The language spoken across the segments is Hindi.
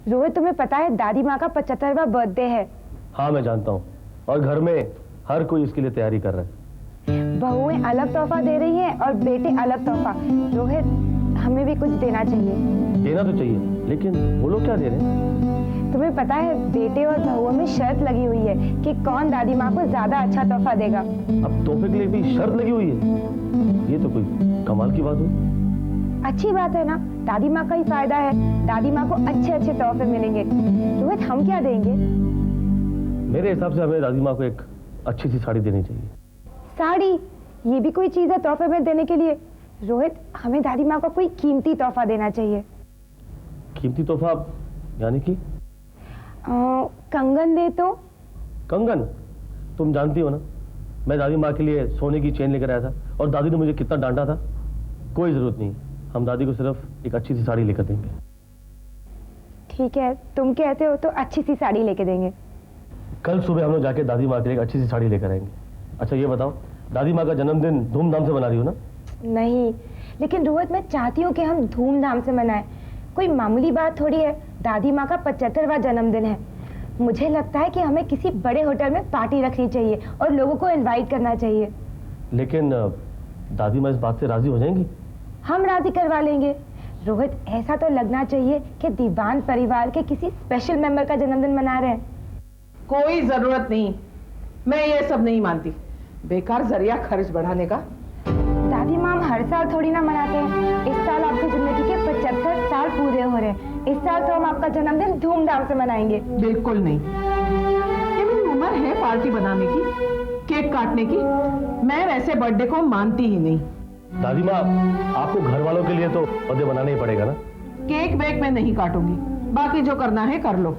रोहित, तुम्हें पता है दादी माँ का 75वां बर्थडे है। हाँ मैं जानता हूँ, और घर में हर कोई इसके लिए तैयारी कर रहा है। बहुएं अलग तोहफा दे रही हैं और बेटे अलग तोहफा। रोहित, हमें भी कुछ देना चाहिए। देना तो चाहिए, लेकिन वो लोग क्या दे रहे हैं? तुम्हें पता है बेटे और बहुओं में शर्त लगी हुई है कि कौन दादी माँ को ज्यादा अच्छा तोहफा देगा। अब तोहफे के लिए भी शर्त लगी हुई है? ये तो कोई कमाल की बात हुई। अच्छी बात है ना, दादी माँ का ही फायदा है। दादी माँ को अच्छे अच्छे तोहफे मिलेंगे। रोहित, हम क्या देंगे? मेरे हिसाब से हमें दादी माँ को एक अच्छी सी साड़ी देनी चाहिए। साड़ी? ये भी कोई चीज है तोहफे में देने के लिए? रोहित, हमें दादी माँ को कोई कीमती तोहफा देना चाहिए। कीमती तोहफा यानी कि? कंगन दे तो? कंगन? तुम जानती हो ना, मैं दादी माँ के लिए सोने की चेन लेकर आया था और दादी ने मुझे कितना डांटा था। कोई जरूरत नहीं, हम दादी को सिर्फ एक अच्छी सी साड़ी लेकर देंगे। ठीक है, तुम कहते हो तो अच्छी सी साड़ी लेके देंगे। कल सुबह हम लोग जाके दादी माँ के लिए एक अच्छी सी साड़ी लेकर आएंगे। अच्छा ये बताओ, दादी माँ का जन्मदिन धूमधाम से मना रही हो ना? नहीं, लेकिन रोहित मैं चाहती हूँ कि हम धूमधाम से मनाएं। कोई मामूली बात थोड़ी है, दादी माँ का 75वां जन्मदिन है। मुझे लगता है कि हमें किसी बड़े होटल में पार्टी रखनी चाहिए और लोगों को इनवाइट करना चाहिए। लेकिन दादी माँ इस बात से राजी हो जाएंगी? हम राजी करवा लेंगे। रोहित, ऐसा तो लगना चाहिए कि दीवान परिवार के किसी स्पेशल मेंबर का जन्मदिन मना रहे हैं। कोई जरूरत नहीं, मैं ये सब नहीं मानती। बेकार जरिया खर्च बढ़ाने का। दादी माँ, हम हर साल थोड़ी ना मनाते हैं। इस साल आपकी जिंदगी के 75 साल पूरे हो रहे हैं। इस साल तो हम आपका जन्मदिन धूमधाम से मनाएंगे। बिल्कुल नहीं, ये मेरी उम्र है पार्टी बनाने की, केक काटने की। मैं वैसे बर्थडे को मानती ही नहीं। दादी माँ, आपको घर वालों के लिए तो बर्थडे बनाना ही पड़ेगा ना? केक वेक मैं नहीं काटूंगी, बाकी जो करना है कर लो।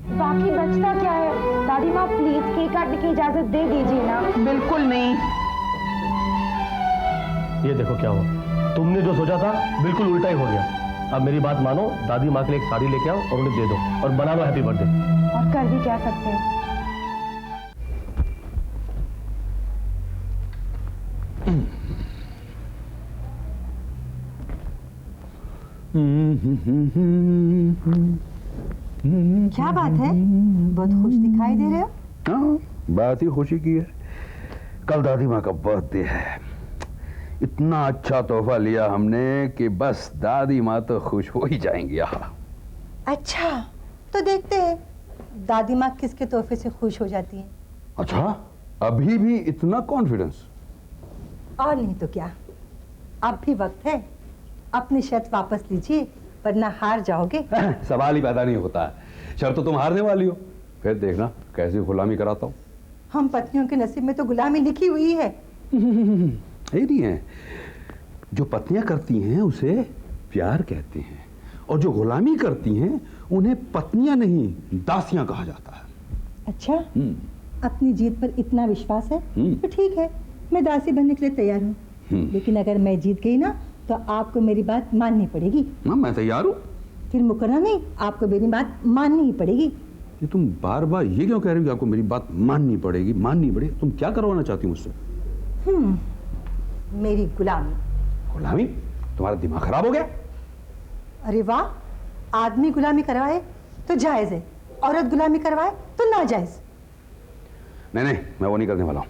बाकी बचता क्या है? दादी माँ प्लीज केक काटने की इजाजत दे दीजिए ना। बिल्कुल नहीं। ये देखो क्या हुआ, तुमने जो सोचा था बिल्कुल उल्टा ही हो गया। अब मेरी बात मानो, दादी माँ के लिए एक साड़ी लेके आओ और उन्हें दे दो और बना लो हैप्पी बर्थडे। और कर भी क्या सकते हैं। क्या बात है, बहुत खुश दिखाई दे रहे हो? हाँ, बात ही खुशी की है। कल दादी माँ का बर्थडे है। इतना अच्छा तोहफा लिया हमने कि बस दादी माँ तो खुश हो ही जाएंगी। अच्छा, तो देखते हैं दादी माँ किसके तोहफे से खुश हो जाती हैं। अच्छा, अभी भी इतना कॉन्फिडेंस? और नहीं तो क्या, अब भी वक्त है। अपनी शर्त वापस लीजिए वरना हार जाओगे। सवाल ही पैदा नहीं होता है। शर्त तो तुम हारने वाली हो, फिर देखना कैसी गुलामी कराता हूँ। हम पत्नियों के नसीब में तो गुलामी लिखी हुई है। ये नहीं है, जो पत्नियां करती हैं उसे प्यार कहते हैं, और जो गुलामी करती हैं उन्हें पत्नियां नहीं दासियां कहा जाता है। अच्छा, अपनी जीत पर इतना विश्वास है तो ठीक है, मैं दासी बनने के लिए तैयार हूँ। लेकिन अगर मैं जीत गई ना तो आपको मेरी बात माननी पड़ेगी। हाँ, मैं तैयार हूँ। फिर मुकरना नहीं, आपको मेरी बात माननी ही पड़ेगी। ये तुम बार बार ये क्यों कह रही हो कि आपको मेरी बात माननी पड़ेगी? माननी पड़ेगी? तुम क्या करवाना चाहती हो मुझसे? मेरी गुलामी। गुलामी? तुम्हारा दिमाग खराब हो गया? अरे वाह, आदमी गुलामी करवाए तो जायज है, औरत गुलामी करवाए तो नाजायज। नहीं नहीं, मैं वो नहीं करने वाला हूँ।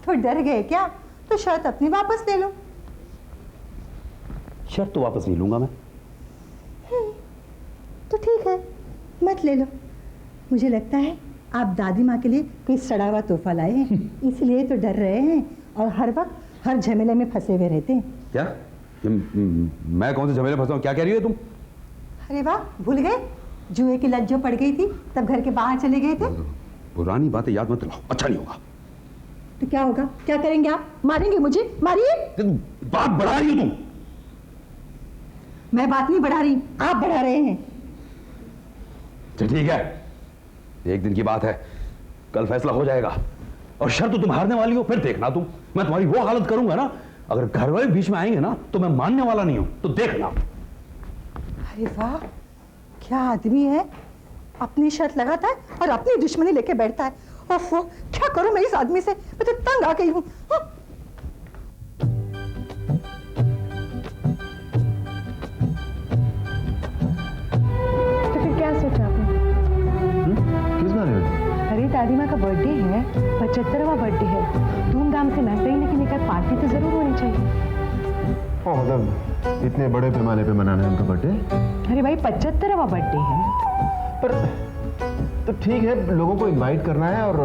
तो डर गए क्या? तो शर्त अपनी वापस ले लो। शर्त तो वापस नहीं लूंगा मैं। तो ठीक है, मत ले लो। मुझे लगता है आप दादी माँ के लिए कोई सड़ा हुआ तोहफा लाए हैं, इसलिए तो डर रहे हैं और हर वक्त हर झमेले में फंसे हुए रहते हैं। क्या? मैं कौन से झमेले फंसा हूँ? क्या कह रही हो तुम? अरे वाह, भूल गए? जुए की लत जो पड़ गई थी तब घर के बाहर चले गए थे। पुरानी बातें याद मत दिलाओ, अच्छा नहीं होगा। तो क्या होगा? क्या करेंगे आप? मारेंगे मुझे? मारिए। बात बढ़ा रही हो तुम। मैं बात नहीं बढ़ा रही, आप बढ़ा रहे हैं। चल ठीक है, एक दिन की बात है, कल फैसला हो जाएगा। और शर्त तो तुम हारने वाली हो, फिर देखना तुम, मैं तुम्हारी वो हालत करूंगा ना, अगर घर वाले बीच में आएंगे ना तो मैं मानने वाला नहीं हूं, तो देखना। अरे वाह, क्या आदमी है, अपनी शर्त लगाता है और अपनी दुश्मनी लेके बैठता है। ओफो, क्या करूं मैं इस आदमी से, मैं तो तंग आ गई हूं। दादी माँ का बर्थडे है, 75वां बर्थडे है, धूमधाम से ना सही लेकिन एक पार्टी तो जरूर होनी चाहिए। ओ मतलब इतने बड़े पैमाने पे मनाना है उनका बर्थडे? अरे भाई 75वां बर्थडे है। पर तो ठीक है, लोगों को इनवाइट करना है और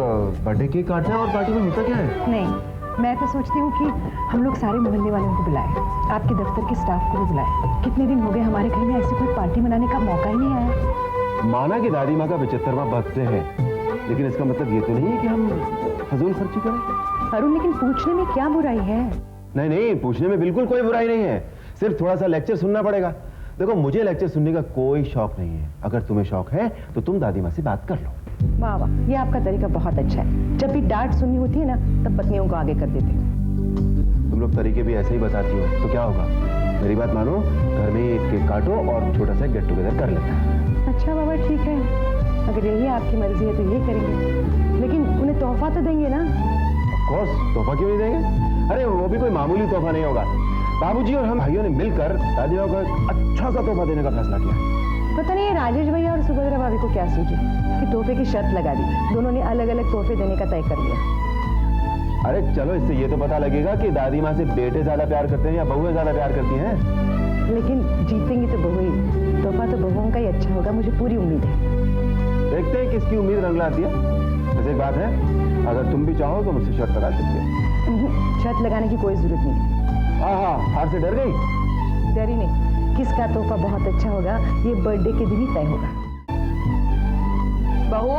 बर्थडे केक काटना है, और पार्टी में होता क्या है? नहीं, मैं तो सोचती हूँ कि हम लोग सारे मोहल्ले वालों को बुलाएं, आपके दफ्तर के स्टाफ को भी बुलाएं। कितने दिन हो गए हमारे घर में ऐसी कोई पार्टी मनाने का मौका ही नहीं आया। माना कि दादी माँ का 75वां बर्थडे है, लेकिन इसका मतलब ये तो नहीं है कि हम फजूल खर्ची करें। अरुण, लेकिन पूछने में क्या बुराई है? नहीं नहीं, पूछने में बिल्कुल कोई बुराई नहीं है, सिर्फ थोड़ा सा लेक्चर सुनना पड़ेगा। देखो, मुझे लेक्चर सुनने का कोई शौक नहीं है। अगर तुम्हें शौक है तो तुम दादी माँ से बात कर लो। वाह वाह, ये आपका तरीका बहुत अच्छा है। जब भी डांट सुननी होती है ना, तब पत्नियों को आगे कर देते हो। तुम लोग तरीके भी ऐसे ही बताती हो तो क्या होगा? मेरी बात मानो, घर में एक केक काटो और छोटा सा गेट टुगेदर कर लेते हैं। अच्छा बाबा, ठीक है, अगर यही आपकी मर्जी है तो ये करेंगे, लेकिन उन्हें तोहफा तो देंगे ना? ऑफ कोर्स, तोहफा क्यों नहीं देंगे? अरे वो भी कोई मामूली तोहफा नहीं होगा। बाबूजी और हम भाइयों ने मिलकर दादी माँ को एक अच्छा सा तोहफा देने का फैसला किया। पता नहीं राजेश भैया और सुभद्रा भाभी को क्या सूझी कि तोहफे की शर्त लगा दी। दोनों ने अलग अलग तोहफे देने का तय कर लिया। अरे चलो, इससे ये तो पता लगेगा कि दादी माँ से बेटे ज्यादा प्यार करते हैं या बहुएं ज्यादा प्यार करती हैं। लेकिन जीतेंगी तो बहू ही, तोहफा तो बहुओं का ही अच्छा होगा, मुझे पूरी उम्मीद है। देखते हैं किसकी उम्मीद रंग लाती है। वैसे एक बात है, अगर तुम भी चाहो तो मुझसे शर्त लगा सकते हो। शर्त लगाने की कोई जरूरत नहीं है। हाँ, हार से डर गई? डरी नहीं, किसका तोहफा बहुत अच्छा होगा ये बर्थडे के दिन ही तय होगा। बहू,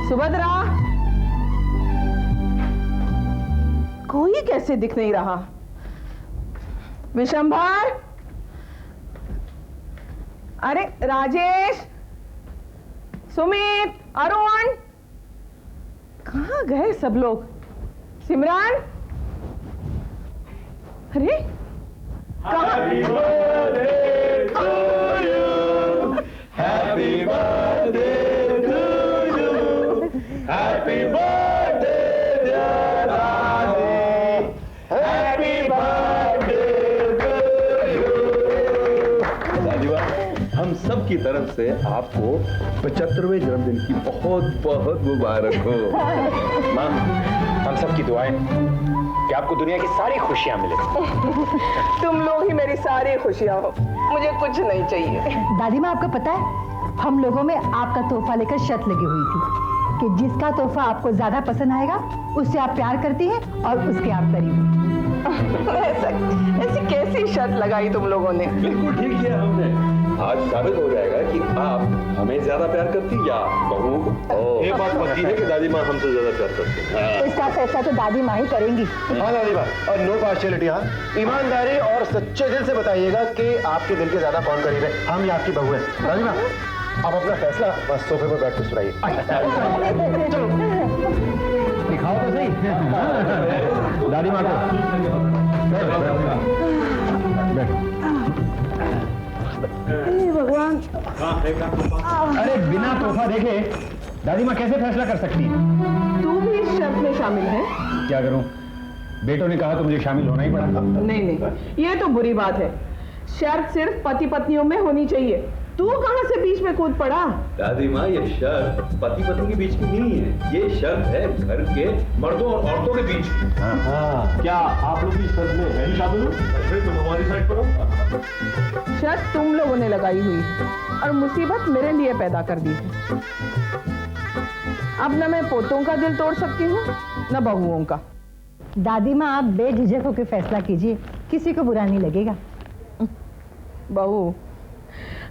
सुभद्रा, कोई कैसे दिख नहीं रहा? विशंभर, अरे राजेश, सुमित, अरुण, कहाँ गए सब लोग? सिमरन, अरे कहाँ? हम सब की तरफ से आपको 75वें जन्मदिन की बहुत बहुत मुबारक हो। माँ, हम सब की दुआएं कि आपको दुनिया की सारी खुशियां मिले। तुम लोग ही मेरी सारी खुशियां हो, मुझे कुछ नहीं चाहिए। दादी माँ, आपको पता है, हम लोगों में आपका तोहफा लेकर शर्त लगी हुई थी कि जिसका तोहफा आपको ज्यादा पसंद आएगा उससे आप प्यार करती हैं और उसके आप करीब। ऐसी कैसी शर्त लगाई तुम लोगों ने? बिल्कुल ठीक किया हमने। आज साबित हो जाएगा कि आप हमें ज्यादा प्यार करती या बहू को। ये बात पक्की है कि दादी माँ हमसे ज्यादा प्यार करती है। इसका फैसला तो दादी माँ ही करेंगी। हाँ दादी माँ, और नो पार्शियलिटी। हाँ, ईमानदारी और सच्चे दिल से बताइएगा कि आपके दिल के ज्यादा कौन करीब है, हम या आपकी बहू है। दादी माँ, आप अपना फैसला बस सोफे पर बैठ कर सुनाइए। चलो दिखाओ तो सही दादी माँ को। भगवान, अरे बिना तोहफा देखे दादी माँ कैसे फैसला कर सकती है? तू भी इस शर्त में शामिल है? क्या करूं, बेटों ने कहा तो मुझे शामिल होना ही पड़ा। नहीं, ये तो बुरी बात है। शर्त सिर्फ पति पत्नियों में होनी चाहिए। तू कहां से बीच में कूद पड़ा? दादी माँ, ये शर्त पति पत्नी के बीच की नहीं है, ये शर्त है घर के मर्दों और औरतों के बीच की। हाँ, क्या आप लोग भी इस शर्त में है ही शामिल हो? फिर तुम हमारी साइड पर हो। शर्त तुम लोगों ने लगाई हुई है और मुसीबत मेरे लिए पैदा कर दी है। अब न मैं पोतों का दिल तोड़ सकती हूँ न बहुओं का। दादी माँ, आप बेझिझक होकर फैसला कीजिए, किसी को बुरा नहीं लगेगा। बहू,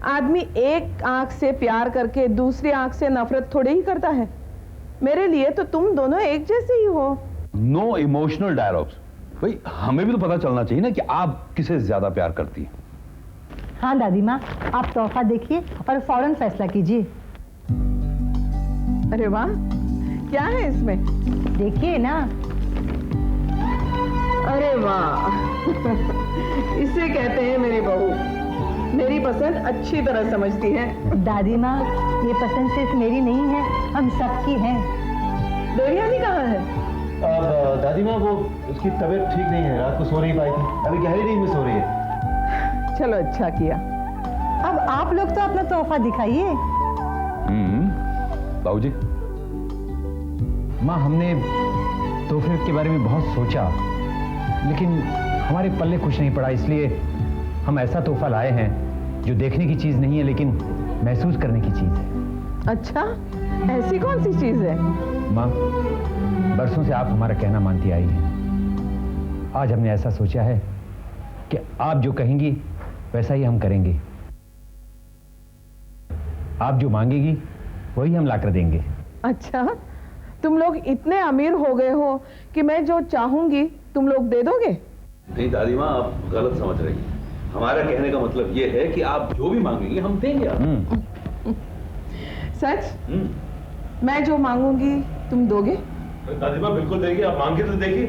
आदमी एक आंख से प्यार करके दूसरी आंख से नफरत थोड़े ही करता है। मेरे लिए तो तुम दोनों एक जैसे ही हो। No emotional dialogues. भाई, हमें भी तो पता चलना चाहिए ना कि आप किसे ज्यादा प्यार करती हैं। हाँ दादी माँ, आप तोहफा देखिए और फौरन फैसला कीजिए। अरे वाह, क्या है इसमें? देखिए ना। अरे वाह इसे कहते हैं मेरी बहू। मेरी पसंद अच्छी तरह समझती है। दादी माँ, ये पसंद सिर्फ मेरी नहीं है, हम सबकी है। देवयानी कहाँ है? अब दादी माँ, वो उसकी तबीयत ठीक नहीं है, रात को सो नहीं पाई थी, अभी गहरी नींद में सो रही है। चलो, अच्छा किया। अब आप लोग तो अपना तोहफा दिखाइए। बाबूजी। माँ, हमने तोहफे के बारे में बहुत सोचा, लेकिन हमारे पल्ले कुछ नहीं पड़ा, इसलिए हम ऐसा तोहफा लाए हैं जो देखने की चीज नहीं है लेकिन महसूस करने की चीज है। अच्छा, ऐसी कौन सी चीज है? माँ, बरसों से आप हमारा कहना मानती आई हैं। आज हमने ऐसा सोचा है कि आप जो कहेंगी वैसा ही हम करेंगे। आप जो मांगेगी वही हम लाकर देंगे। अच्छा, तुम लोग इतने अमीर हो गए हो कि मैं जो चाहूंगी तुम लोग दे दोगे? नहीं दादी माँ, आप गलत समझ रही हैं। हमारा कहने का मतलब ये है कि आप जो भी मांगेंगे हम देंगे आपको। सच? मैं जो मांगूंगी तुम दोगे? दादी माँ बिल्कुल देंगे, आप मांगे तो देखिए।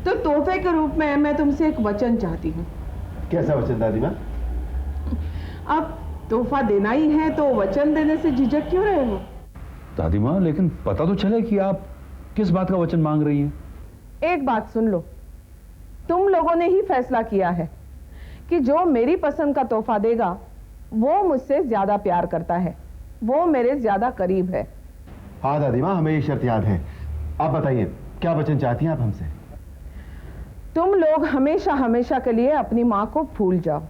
तो तोहफे के रूप में मैं तुमसे एक वचन चाहती हूँ। कैसा वचन दादी माँ? अब तोहफा देना ही है तो वचन देने से झिझक क्यों रहे हो? दादी माँ, लेकिन पता तो चले कि आप किस बात का वचन मांग रही हैं। एक बात सुन लो, तुम लोगों ने ही फैसला किया है कि जो मेरी पसंद का तोहफा देगा वो मुझसे ज्यादा प्यार करता है, वो मेरे ज्यादा करीब है। हाँ दादी माँ, हमें ये शर्त याद है। आप बताइए, क्या वचन चाहती हैं आप हमसे? तुम लोग हमेशा हमेशा के लिए अपनी माँ को भूल जाओ।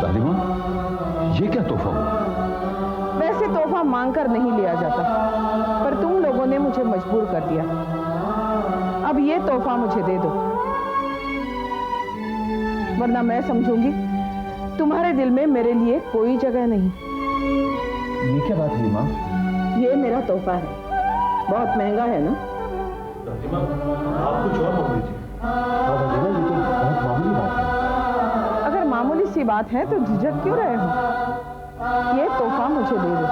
दादी माँ, ये क्या तोहफा हुआ? वैसे तोहफा मांगकर नहीं लिया जाता, पर तुम लोगों ने मुझे मजबूर कर दिया। अब ये तोहफा मुझे दे दो, वरना मैं समझूंगी तुम्हारे दिल में मेरे लिए कोई जगह नहीं। ये क्या बात हुई माँ? ये मेरा तोहफा है, बहुत महंगा है ना? दादी माँ, आप कुछ और मांग लीजिए। हाँ दादी माँ, ये तो बहुत मामूली बात है। अगर मामूली सी बात है तो झिझक क्यों रहे हो? ये तोहफा मुझे दे दो,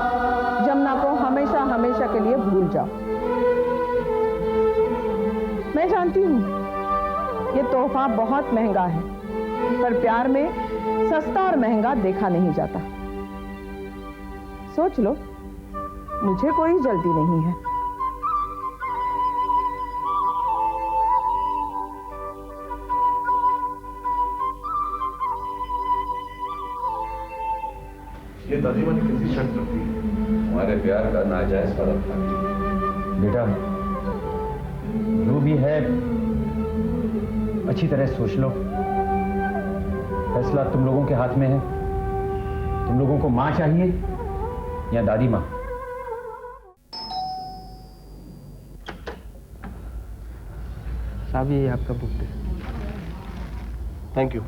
जमुना को हमेशा हमेशा के लिए भूल जाओ। मैं जानती हूँ ये तोहफा बहुत महंगा है, पर प्यार में सस्ता और महंगा देखा नहीं जाता। सोच लो, मुझे कोई जल्दी नहीं है। ये दादी माँ ने कैसी शर्त रखी? हमारे प्यार का नाजायज फर्क था। बेटा, जो भी है अच्छी तरह सोच लो। फैसला तुम लोगों के हाथ में है। तुम लोगों को माँ चाहिए या दादी माँ? साहब, ये आपका बुक है। Thank you.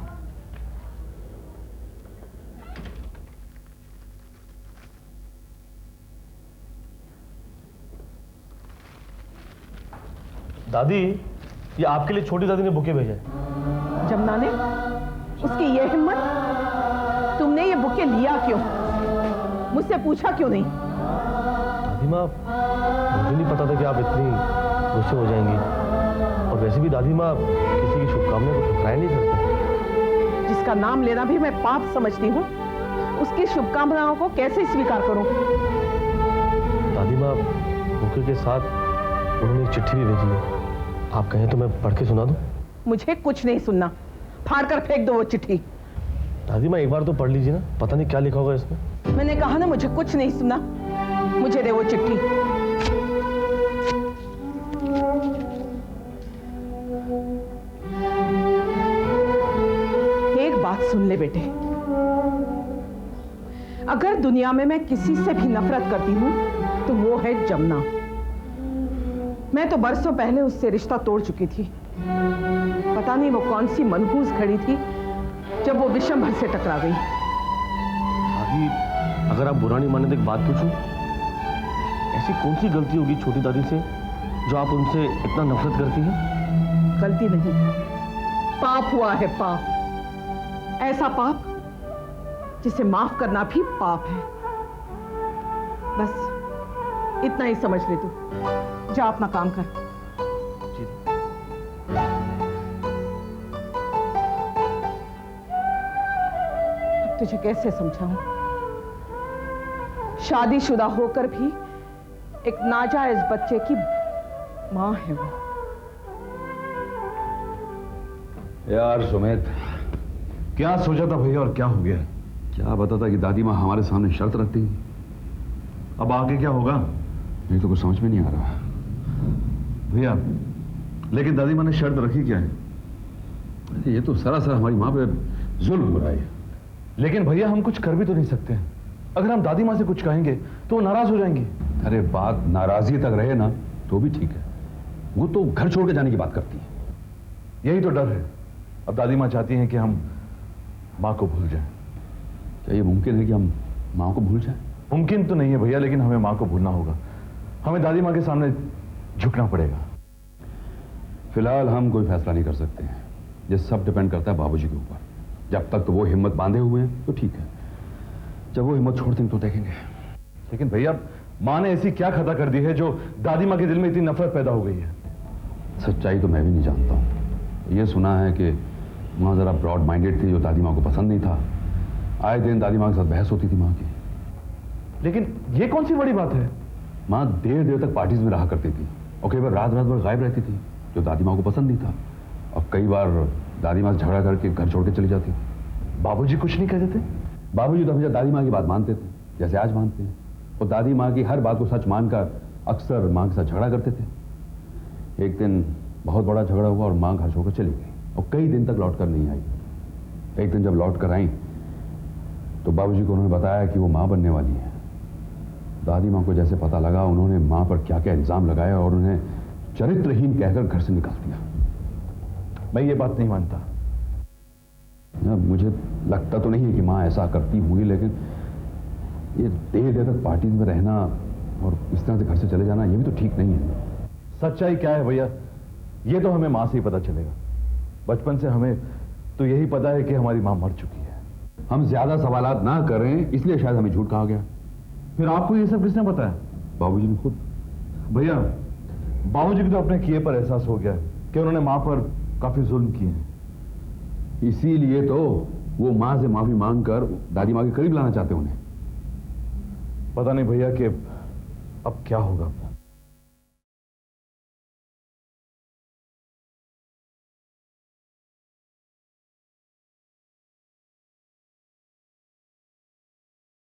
दादी, ये आपके लिए छोटी दादी ने बुके भेजा है। जमुना ने? उसकी ये हिम्मत? तुमने ये बुके लिया क्यों? मुझसे पूछा क्यों नहीं? दादी माँ, मुझे नहीं पता था कि आप इतनी गुस्से हो जाएंगी। और वैसे भी दादी माँ किसी की शुभकामना को ठुकराया नहीं करते। जिसका नाम लेना भी मैं पाप समझती हूँ, उसकी शुभकामनाओं को कैसे स्वीकार करूं? दादी माँ, बुके के साथ उन्होंने एक चिट्ठी भी भेजी है। आप कहें तो मैं पढ़ के सुना दूं? मुझे कुछ नहीं सुनना, फाड़ कर फेंक दो वो चिट्ठी। दादी माँ, एक बार तो पढ़ लीजिए ना, पता नहीं क्या लिखा होगा इसमें। मैंने कहा ना, मुझे कुछ नहीं सुनना। मुझे दे वो चिट्ठी। एक बात सुन ले बेटे, अगर दुनिया में मैं किसी से भी नफरत करती हूं तो वो है जमुना। मैं तो बरसों पहले उससे रिश्ता तोड़ चुकी थी। पता नहीं वो कौन सी मनहूस घड़ी थी जब वो विशंभर से टकरा गई। दादी, अगर आप बुरा नहीं माने तो एक बात पूछूं? ऐसी कौन सी गलती होगी छोटी दादी से जो आप उनसे इतना नफरत करती हैं? गलती नहीं, पाप हुआ है, पाप। ऐसा पाप जिसे माफ करना भी पाप है। बस इतना ही समझ ले तू। जा अपना काम कर। जी। तुझे कैसे समझाऊं? शादीशुदा होकर भी एक नाजायज बच्चे की मां है वो। यार सुमित, क्या सोचा था भैया और क्या हो गया? क्या बताता कि दादी माँ हमारे सामने शर्त रखती। अब आगे क्या होगा ये तो कुछ समझ में नहीं आ रहा भैया। लेकिन दादी माँ ने शर्त रखी क्या है? ये तो सरासर हमारी माँ पे जुल्म हो रहा है। लेकिन भैया हम कुछ कर भी तो नहीं सकते हैं। अगर हम दादी माँ से कुछ कहेंगे तो वो नाराज हो जाएंगी। अरे बात नाराजगी तक रहे ना तो भी ठीक है, वो तो घर छोड़ के जाने की बात करती है। यही तो डर है। अब दादी माँ चाहती हैं कि हम माँ को भूल जाएं। क्या ये मुमकिन है कि हम माँ को भूल जाएं? मुमकिन तो नहीं है भैया, लेकिन हमें माँ को भूलना होगा। हमें दादी माँ के सामने झुकना पड़ेगा। फिलहाल हम कोई फैसला नहीं कर सकते हैं। ये सब डिपेंड करता है बाबूजी के ऊपर। जब तक तो वो हिम्मत बांधे हुए हैं तो ठीक है, जब वो हिम्मत छोड़ देंगे तो देखेंगे। लेकिन भैया माँ ने ऐसी क्या खता कर दी है जो दादी माँ के दिल में इतनी नफरत पैदा हो गई है? सच्चाई तो मैं भी नहीं जानता हूँ। ये सुना है कि माँ जरा ब्रॉड माइंडेड थी, जो दादी माँ को पसंद नहीं था। आए दिन दादी माँ के साथ बहस होती थी माँ की। लेकिन ये कौन सी बड़ी बात है? माँ देर देर तक पार्टीज में रहा करती थी और कई बार रात रात भर गायब रहती थी, जो दादी माँ को पसंद नहीं था। और कई बार दादी माँ से झगड़ा करके घर छोड़ के चली जाती थी। बाबूजी कुछ नहीं कहते थे? बाबूजी तो हमेशा दादी माँ की बात मानते थे, जैसे आज मानते हैं। और दादी माँ की हर बात को सच मानकर अक्सर माँ के साथ झगड़ा करते थे। एक दिन बहुत बड़ा झगड़ा हुआ और माँ घर छोड़कर चली गई और कई दिन तक लौट कर नहीं आई। एक दिन जब लौट कर आई तो बाबूजी को उन्होंने बताया कि वो माँ बनने वाली है। दादी माँ को जैसे पता लगा, उन्होंने माँ पर क्या क्या इल्जाम लगाया और उन्हें चरित्रहीन कहकर घर से निकाल दिया। मैं ये बात नहीं मानता। मुझे लगता तो नहीं है कि माँ ऐसा करती होंगी, लेकिन ये देर देर तक पार्टीज में रहना और इस तरह से घर से चले जाना, ये भी तो ठीक नहीं है। सच्चाई क्या है भैया, ये तो हमें माँ से ही पता चलेगा। बचपन से हमें तो यही पता है कि हमारी माँ मर चुकी है। हम ज्यादा सवालात ना करें इसलिए शायद हमें झूठ कहा गया। फिर आपको ये सब किसने बताया? बाबूजी ने खुद। भैया बाबूजी को तो अपने किए पर एहसास हो गया कि उन्होंने माँ पर काफी जुल्म किए हैं। इसीलिए तो वो माँ से माफी मांगकर दादी माँ के करीब लाना चाहते उन्हें। पता नहीं भैया कि अब क्या होगा।